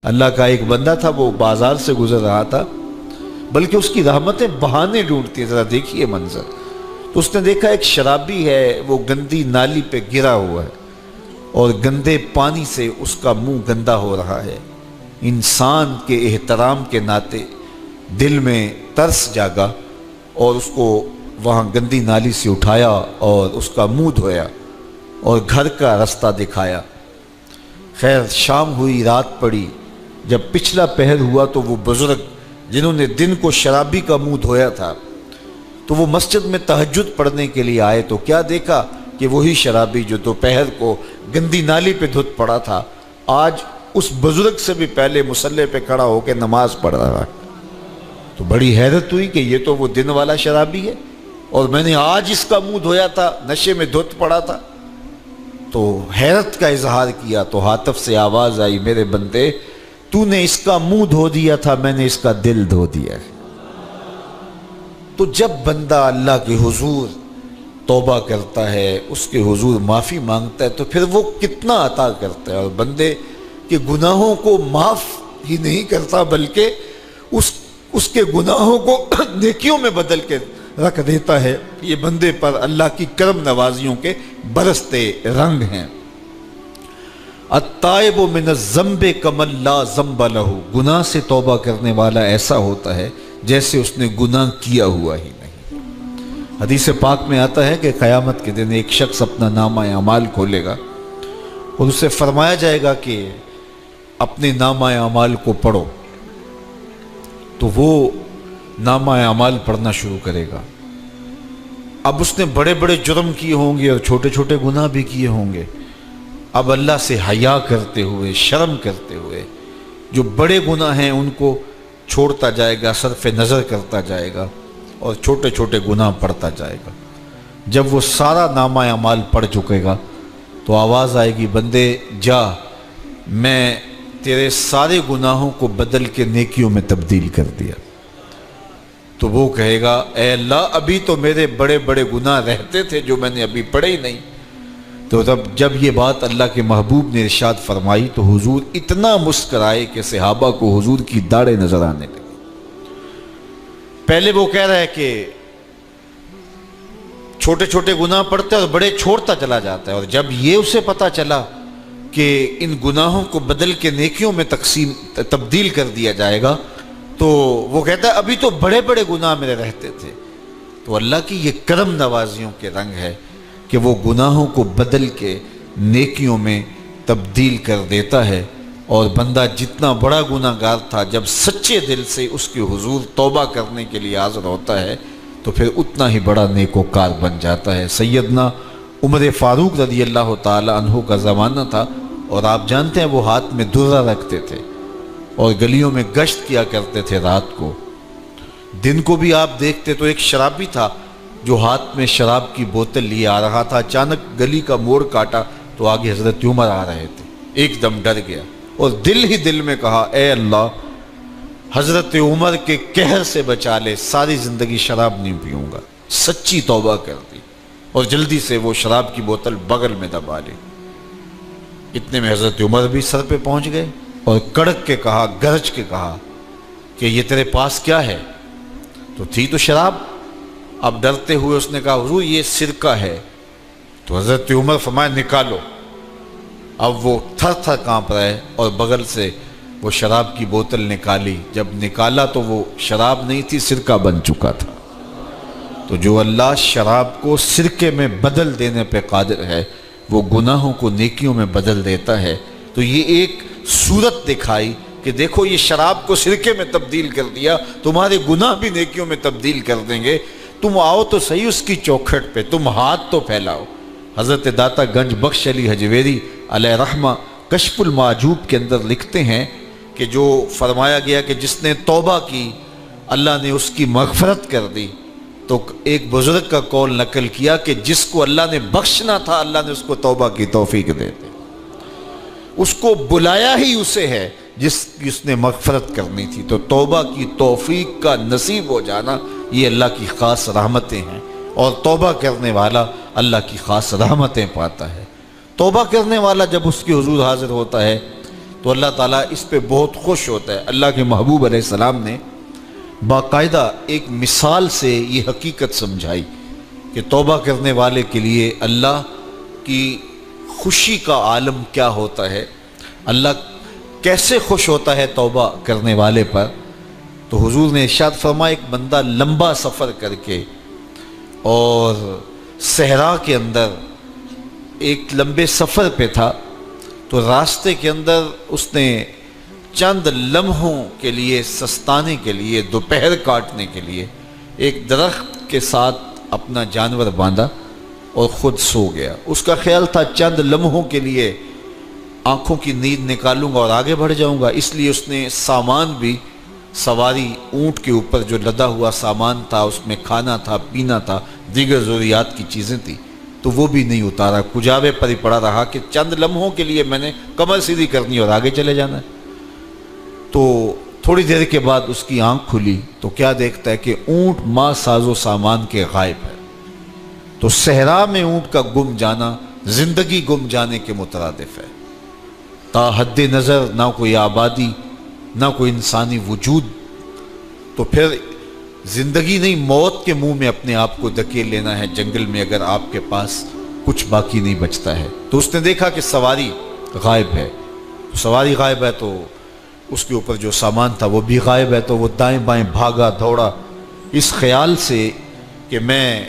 اللہ کا ایک بندہ تھا، وہ بازار سے گزر رہا تھا، بلکہ اس کی رحمتیں بہانے ڈھونڈتی ہیں، ذرا دیکھیے منظر۔ تو اس نے دیکھا ایک شرابی ہے، وہ گندی نالی پہ گرا ہوا ہے اور گندے پانی سے اس کا منہ گندا ہو رہا ہے۔ انسان کے احترام کے ناطے دل میں ترس جاگا اور اس کو وہاں گندی نالی سے اٹھایا اور اس کا منہ دھویا اور گھر کا رستہ دکھایا۔ خیر شام ہوئی، رات پڑی، جب پچھلا پہر ہوا تو وہ بزرگ جنہوں نے دن کو شرابی کا منہ دھویا تھا تو وہ مسجد میں تہجد پڑھنے کے لیے آئے تو کیا دیکھا کہ وہی شرابی جو دوپہر کو گندی نالی پہ دھت پڑا تھا آج اس بزرگ سے بھی پہلے مصلی پہ کھڑا ہو کے نماز پڑھ رہا ہے۔ تو بڑی حیرت ہوئی کہ یہ تو وہ دن والا شرابی ہے اور میں نے آج اس کا منہ دھویا تھا، نشے میں دھت پڑا تھا۔ تو حیرت کا اظہار کیا تو ہاتف سے آواز آئی، میرے بندے تو نے اس کا منہ دھو دیا تھا، میں نے اس کا دل دھو دیا ہے۔ تو جب بندہ اللہ کے حضور توبہ کرتا ہے، اس کے حضور معافی مانگتا ہے، تو پھر وہ کتنا عطا کرتا ہے، اور بندے کے گناہوں کو معاف ہی نہیں کرتا بلکہ اس کے گناہوں کو نیکیوں میں بدل کے رکھ دیتا ہے۔ یہ بندے پر اللہ کی کرم نوازیوں کے برستے رنگ ہیں۔ التائب من الذنب کمن لا ذنب لہ، گناہ سے توبہ کرنے والا ایسا ہوتا ہے جیسے اس نے گناہ کیا ہوا ہی نہیں۔ حدیث پاک میں آتا ہے کہ قیامت کے دن ایک شخص اپنا نامہ اعمال کھولے گا اور اسے فرمایا جائے گا کہ اپنے نامہ اعمال کو پڑھو، تو وہ نامہ اعمال پڑھنا شروع کرے گا۔ اب اس نے بڑے بڑے جرم کیے ہوں گے اور چھوٹے چھوٹے گناہ بھی کیے ہوں گے۔ اب اللہ سے حیا کرتے ہوئے، شرم کرتے ہوئے جو بڑے گناہ ہیں ان کو چھوڑتا جائے گا، صرف نظر کرتا جائے گا اور چھوٹے چھوٹے گناہ پڑھتا جائے گا۔ جب وہ سارا نامہ اعمال پڑھ چکے گا تو آواز آئے گی، بندے جا، میں تیرے سارے گناہوں کو بدل کے نیکیوں میں تبدیل کر دیا۔ تو وہ کہے گا، اے اللہ ابھی تو میرے بڑے بڑے گناہ رہتے تھے جو میں نے ابھی پڑھے ہی نہیں۔ تو جب یہ بات اللہ کے محبوب نے ارشاد فرمائی تو حضور اتنا مسکرائے کہ صحابہ کو حضور کی داڑھیں نظر آنے لگی۔ پہلے وہ کہہ رہا ہے کہ چھوٹے چھوٹے گناہ پڑھتا ہے اور بڑے چھوڑتا چلا جاتا ہے، اور جب یہ اسے پتا چلا کہ ان گناہوں کو بدل کے نیکیوں میں تبدیل کر دیا جائے گا تو وہ کہتا ہے ابھی تو بڑے بڑے گناہ میرے رہتے تھے۔ تو اللہ کی یہ کرم نوازیوں کے رنگ ہے کہ وہ گناہوں کو بدل کے نیکیوں میں تبدیل کر دیتا ہے، اور بندہ جتنا بڑا گناہ گار تھا جب سچے دل سے اس کے حضور توبہ کرنے کے لیے حاضر ہوتا ہے تو پھر اتنا ہی بڑا نیکوکار بن جاتا ہے۔ سیدنا عمر فاروق رضی اللہ تعالی عنہ کا زمانہ تھا، اور آپ جانتے ہیں وہ ہاتھ میں درہ رکھتے تھے اور گلیوں میں گشت کیا کرتے تھے رات کو۔ دن کو بھی آپ دیکھتے تو ایک شرابی تھا جو ہاتھ میں شراب کی بوتل لیے آ رہا تھا، اچانک گلی کا موڑ کاٹا تو آگے حضرت عمر آ رہے تھے، ایک دم ڈر گیا اور دل ہی دل میں کہا، اے اللہ حضرت عمر کے قہر سے بچا لے، ساری زندگی شراب نہیں پیوں گا۔ سچی توبہ کر دی اور جلدی سے وہ شراب کی بوتل بغل میں دبا لی۔ اتنے میں حضرت عمر بھی سر پہ پہنچ گئے اور کڑک کے کہا، گرج کے کہا کہ یہ تیرے پاس کیا ہے؟ تو تھی تو شراب۔ اب ڈرتے ہوئے اس نے کہا، حضور یہ سرکہ ہے۔ تو حضرت عمر فرمایا، نکالو۔ اب وہ تھر تھر کانپ رہے اور بغل سے وہ شراب کی بوتل نکالی۔ جب نکالا تو وہ شراب نہیں تھی، سرکہ بن چکا تھا۔ تو جو اللہ شراب کو سرکے میں بدل دینے پہ قادر ہے، وہ گناہوں کو نیکیوں میں بدل دیتا ہے۔ تو یہ ایک صورت دکھائی کہ دیکھو یہ شراب کو سرکے میں تبدیل کر دیا، تمہارے گناہ بھی نیکیوں میں تبدیل کر دیں گے۔ تم آؤ تو صحیح اس کی چوکھٹ پہ، تم ہاتھ تو پھیلاؤ۔ حضرت داتا گنج بخش علی حجویری علیہ رحمہ کشف المعجوب کے اندر لکھتے ہیں کہ جو فرمایا گیا کہ جس نے توبہ کی اللہ نے اس کی مغفرت کر دی، تو ایک بزرگ کا قول نقل کیا کہ جس کو اللہ نے بخشنا تھا اللہ نے اس کو توبہ کی توفیق دے دی۔ اس کو بلایا ہی اسے ہے جس نے مغفرت کرنی تھی۔ تو توبہ کی توفیق کا نصیب ہو جانا یہ اللہ کی خاص رحمتیں ہیں، اور توبہ کرنے والا اللہ کی خاص رحمتیں پاتا ہے۔ توبہ کرنے والا جب اس کے حضور حاضر ہوتا ہے تو اللہ تعالیٰ اس پہ بہت خوش ہوتا ہے۔ اللہ کے محبوب علیہ السلام نے باقاعدہ ایک مثال سے یہ حقیقت سمجھائی کہ توبہ کرنے والے کے لیے اللہ کی خوشی کا عالم کیا ہوتا ہے، اللہ کیسے خوش ہوتا ہے توبہ کرنے والے پر۔ تو حضور نے ارشاد فرمایا ایک بندہ لمبا سفر کر کے اور صحرا کے اندر ایک لمبے سفر پہ تھا، تو راستے کے اندر اس نے چند لمحوں کے لیے سستانے کے لیے، دوپہر کاٹنے کے لیے ایک درخت کے ساتھ اپنا جانور باندھا اور خود سو گیا۔ اس کا خیال تھا چند لمحوں کے لیے آنکھوں کی نیند نکالوں گا اور آگے بڑھ جاؤں گا، اس لیے اس نے سامان بھی سواری اونٹ کے اوپر جو لدا ہوا سامان تھا، اس میں کھانا تھا، پینا تھا، دیگر ضروریات کی چیزیں تھیں، تو وہ بھی نہیں اتارا، کجاوے پر ہی پڑا رہا کہ چند لمحوں کے لیے میں نے کمر سیدھی کرنی اور آگے چلے جانا ہے۔ تو تھوڑی دیر کے بعد اس کی آنکھ کھلی تو کیا دیکھتا ہے کہ اونٹ ماں ساز و سامان کے غائب ہے۔ تو صحرا میں اونٹ کا گم جانا زندگی گم جانے کے مترادف ہے۔ تا حد نظر نہ کوئی آبادی، نہ کوئی انسانی وجود، تو پھر زندگی نہیں موت کے منہ میں اپنے آپ کو دھکیل لینا ہے جنگل میں، اگر آپ کے پاس کچھ باقی نہیں بچتا ہے۔ تو اس نے دیکھا کہ سواری غائب ہے، سواری غائب ہے تو اس کے اوپر جو سامان تھا وہ بھی غائب ہے، تو وہ دائیں بائیں بھاگا دوڑا اس خیال سے کہ میں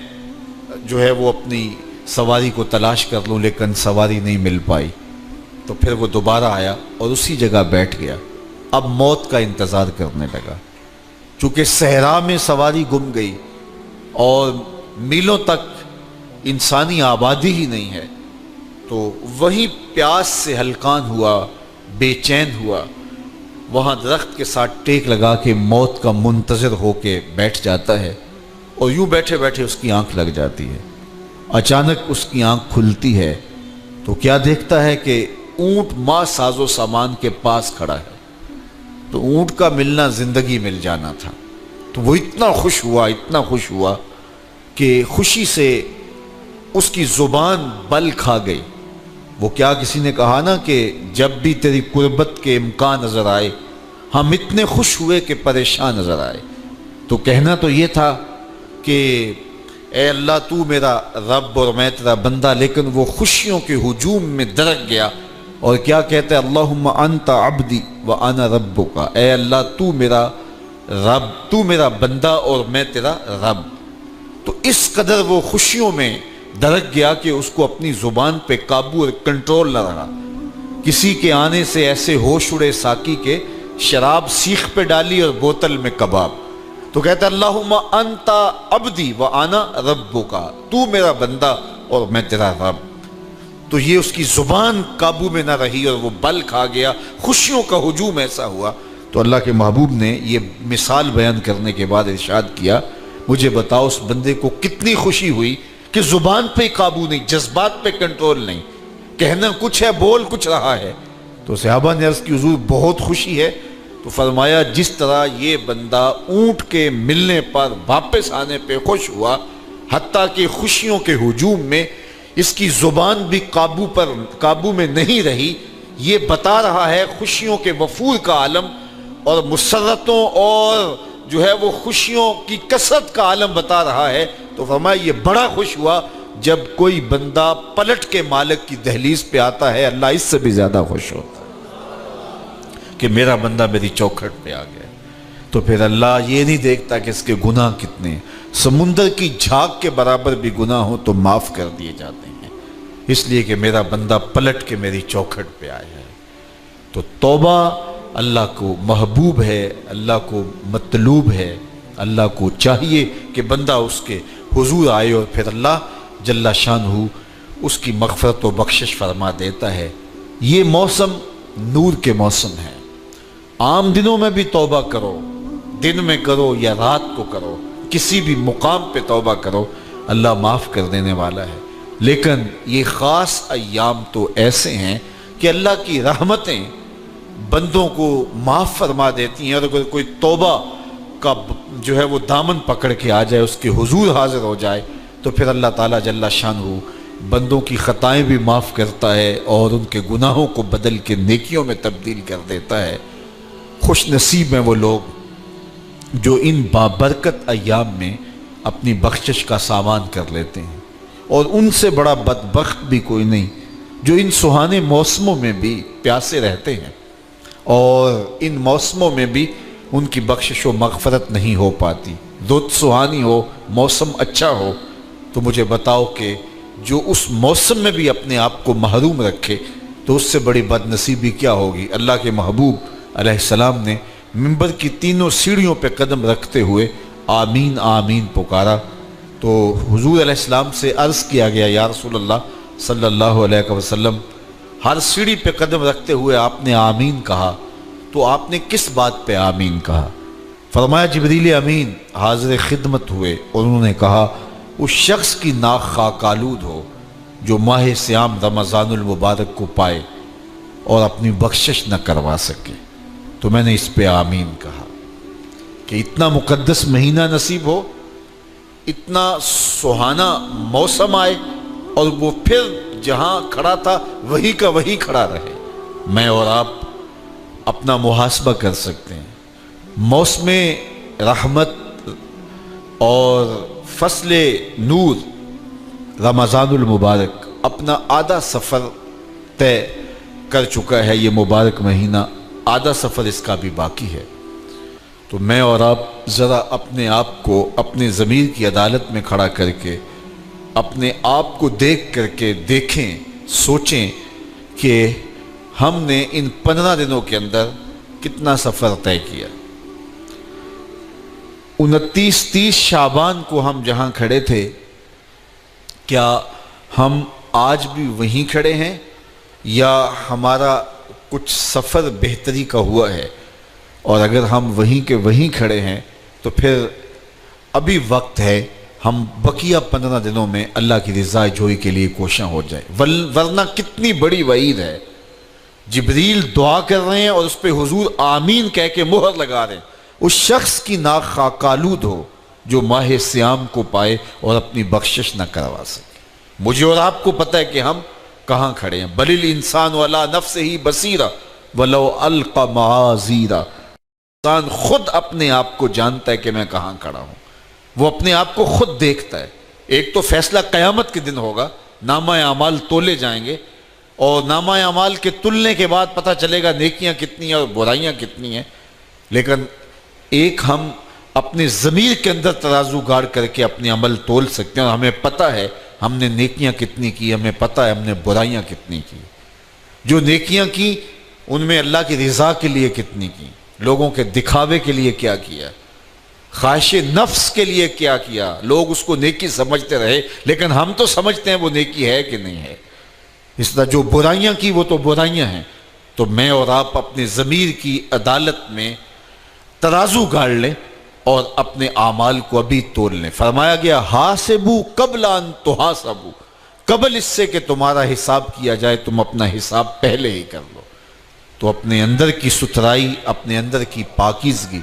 جو ہے وہ اپنی سواری کو تلاش کر لوں، لیکن سواری نہیں مل پائی۔ تو پھر وہ دوبارہ آیا اور اسی جگہ بیٹھ گیا، اب موت کا انتظار کرنے لگا۔ چونکہ صحرا میں سواری گم گئی اور میلوں تک انسانی آبادی ہی نہیں ہے، تو وہیں پیاس سے ہلکان ہوا، بے چین ہوا، وہاں درخت کے ساتھ ٹیک لگا کے موت کا منتظر ہو کے بیٹھ جاتا ہے، اور یوں بیٹھے بیٹھے اس کی آنکھ لگ جاتی ہے۔ اچانک اس کی آنکھ کھلتی ہے تو کیا دیکھتا ہے کہ اونٹ ماں ساز و سامان کے پاس کھڑا ہے۔ تو اونٹ کا ملنا زندگی مل جانا تھا، تو وہ اتنا خوش ہوا کہ خوشی سے اس کی زبان بل کھا گئی۔ وہ کیا کسی نے کہا نا کہ جب بھی تیری قربت کے امکان نظر آئے ہم اتنے خوش ہوئے کہ پریشان نظر آئے۔ تو کہنا تو یہ تھا کہ اے اللہ تو میرا رب اور میں تیرا بندہ، لیکن وہ خوشیوں کے ہجوم میں درک گیا اور کیا کہتا ہے، اللہم انت عبدی وانا ربک، اے اللہ تو میرا رب، تو میرا بندہ اور میں تیرا رب۔ تو اس قدر وہ خوشیوں میں درک گیا کہ اس کو اپنی زبان پہ قابو اور کنٹرول نہ رہا۔ کسی کے آنے سے ایسے ہوش اڑے ساقی کے، شراب سیخ پہ ڈالی اور بوتل میں کباب۔ تو کہتا ہے اللہم انت عبدی وانا ربک، تو میرا بندہ اور میں تیرا رب۔ تو یہ اس کی زبان قابو میں نہ رہی اور وہ بل کھا گیا، خوشیوں کا ہجوم ایسا ہوا۔ تو اللہ کے محبوب نے یہ مثال بیان کرنے کے بعد ارشاد کیا، مجھے بتاؤ اس بندے کو کتنی خوشی ہوئی کہ زبان پہ قابو نہیں، جذبات پہ کنٹرول نہیں، کہنا کچھ ہے بول کچھ رہا ہے۔ تو صحابہ نے عرض کی حضور بہت خوشی ہے۔ تو فرمایا جس طرح یہ بندہ اونٹ کے ملنے پر واپس آنے پہ خوش ہوا، حتیٰ کہ خوشیوں کے ہجوم میں اس کی زبان بھی قابو میں نہیں رہی، یہ بتا رہا ہے خوشیوں کے وفور کا عالم اور مسرتوں اور جو ہے وہ خوشیوں کی کثرت کا عالم بتا رہا ہے۔ تو فرمایا یہ بڑا خوش ہوا جب کوئی بندہ پلٹ کے مالک کی دہلیز پہ آتا ہے، اللہ اس سے بھی زیادہ خوش ہوتا ہے کہ میرا بندہ میری چوکھٹ پہ آ گیا۔ تو پھر اللہ یہ نہیں دیکھتا کہ اس کے گناہ کتنے ہیں، سمندر کی جھاگ کے برابر بھی گناہ ہو تو معاف کر دیے جاتے ہیں، اس لیے کہ میرا بندہ پلٹ کے میری چوکھٹ پہ آیا ہے۔ تو توبہ اللہ کو محبوب ہے، اللہ کو مطلوب ہے، اللہ کو چاہیے کہ بندہ اس کے حضور آئے اور پھر اللہ جل شانہ اس کی مغفرت و بخشش فرما دیتا ہے۔ یہ موسم نور کے موسم ہے، عام دنوں میں بھی توبہ کرو، دن میں کرو یا رات کو کرو، کسی بھی مقام پہ توبہ کرو، اللہ معاف کر دینے والا ہے۔ لیکن یہ خاص ایام تو ایسے ہیں کہ اللہ کی رحمتیں بندوں کو معاف فرما دیتی ہیں، اور اگر کوئی توبہ کا جو ہے وہ دامن پکڑ کے آ جائے، اس کے حضور حاضر ہو جائے، تو پھر اللہ تعالیٰ جل شانہ بندوں کی خطائیں بھی معاف کرتا ہے اور ان کے گناہوں کو بدل کے نیکیوں میں تبدیل کر دیتا ہے۔ خوش نصیب ہیں وہ لوگ جو ان بابرکت ایام میں اپنی بخشش کا سامان کر لیتے ہیں، اور ان سے بڑا بدبخت بھی کوئی نہیں جو ان سہانے موسموں میں بھی پیاسے رہتے ہیں اور ان موسموں میں بھی ان کی بخشش و مغفرت نہیں ہو پاتی۔ رت سہانی ہو، موسم اچھا ہو، تو مجھے بتاؤ کہ جو اس موسم میں بھی اپنے آپ کو محروم رکھے تو اس سے بڑی بد نصیبی کیا ہوگی۔ اللہ کے محبوب علیہ السلام نے منبر کی تینوں سیڑھیوں پہ قدم رکھتے ہوئے آمین آمین پکارا، تو حضور علیہ السلام سے عرض کیا گیا یا رسول اللہ صلی اللہ علیہ وسلم، ہر سیڑھی پہ قدم رکھتے ہوئے آپ نے آمین کہا، تو آپ نے کس بات پہ آمین کہا؟ فرمایا جبریل امین حاضر خدمت ہوئے اور انہوں نے کہا اس شخص کی ناک خاک آلود ہو جو ماہ صیام رمضان المبارک کو پائے اور اپنی بخشش نہ کروا سکے۔ تو میں نے اس پہ آمین کہا کہ اتنا مقدس مہینہ نصیب ہو، اتنا سہانا موسم آئے اور وہ پھر جہاں کھڑا تھا وہی کا وہی کھڑا رہے۔ میں اور آپ اپنا محاسبہ کر سکتے ہیں۔ موسم رحمت اور فصل نور رمضان المبارک اپنا آدھا سفر طے کر چکا ہے، یہ مبارک مہینہ آدھا سفر اس کا بھی باقی ہے۔ تو میں اور آپ ذرا اپنے آپ کو اپنے ضمیر کی عدالت میں کھڑا کر کے اپنے آپ کو دیکھ کر کے دیکھیں، سوچیں کہ ہم نے ان 15 دنوں کے اندر کتنا سفر طے کیا۔ 29-30 شعبان کو ہم جہاں کھڑے تھے، کیا ہم آج بھی وہیں کھڑے ہیں یا ہمارا کچھ سفر بہتری کا ہوا ہے؟ اور اگر ہم وہیں کے وہیں کھڑے ہیں تو پھر ابھی وقت ہے ہم بقیہ 15 دنوں میں اللہ کی رضا جوئی کے لیے کوشاں ہو جائیں، ورنہ کتنی بڑی وعید ہے۔ جبریل دعا کر رہے ہیں اور اس پہ حضور آمین کہہ کے مہر لگا رہے ہیں، اس شخص کی ناک خاک آلود ہو جو ماہ صیام کو پائے اور اپنی بخشش نہ کروا سکے۔ مجھے اور آپ کو پتہ ہے کہ ہم کہاں کھڑے ہیں۔ بل الانسان علی نفسہ بصیرہ ولو القی معاذیرہ، انسان خود اپنے آپ کو جانتا ہے کہ میں کہاں کھڑا ہوں، وہ اپنے آپ کو خود دیکھتا ہے۔ ایک تو فیصلہ قیامت کے دن ہوگا، نامہ اعمال تولے جائیں گے اور نامہ اعمال کے تلنے کے بعد پتہ چلے گا نیکیاں کتنی ہیں اور برائیاں کتنی ہیں۔ لیکن ایک ہم اپنے ضمیر کے اندر ترازو گاڑ کر کے اپنے عمل تول سکتے ہیں اور ہمیں پتہ ہے ہم نے نیکیاں کتنی کی، ہمیں پتہ ہے ہم نے برائیاں کتنی کی۔ جو نیکیاں کی ان میں اللہ کی رضا کے لیے کتنی کی، لوگوں کے دکھاوے کے لیے کیا کیا، خواہش نفس کے لیے کیا کیا۔ لوگ اس کو نیکی سمجھتے رہے لیکن ہم تو سمجھتے ہیں وہ نیکی ہے کہ نہیں ہے۔ اس طرح جو برائیاں کی وہ تو برائیاں ہیں۔ تو میں اور آپ اپنے ضمیر کی عدالت میں ترازو گاڑ لیں اور اپنے اعمال کو ابھی تول لیں۔ فرمایا گیا حاسبو قبل ان تحاسبو، قبل اس سے کہ تمہارا حساب کیا جائے تم اپنا حساب پہلے ہی کر لو۔ تو اپنے اندر کی ستھرائی، اپنے اندر کی پاکیزگی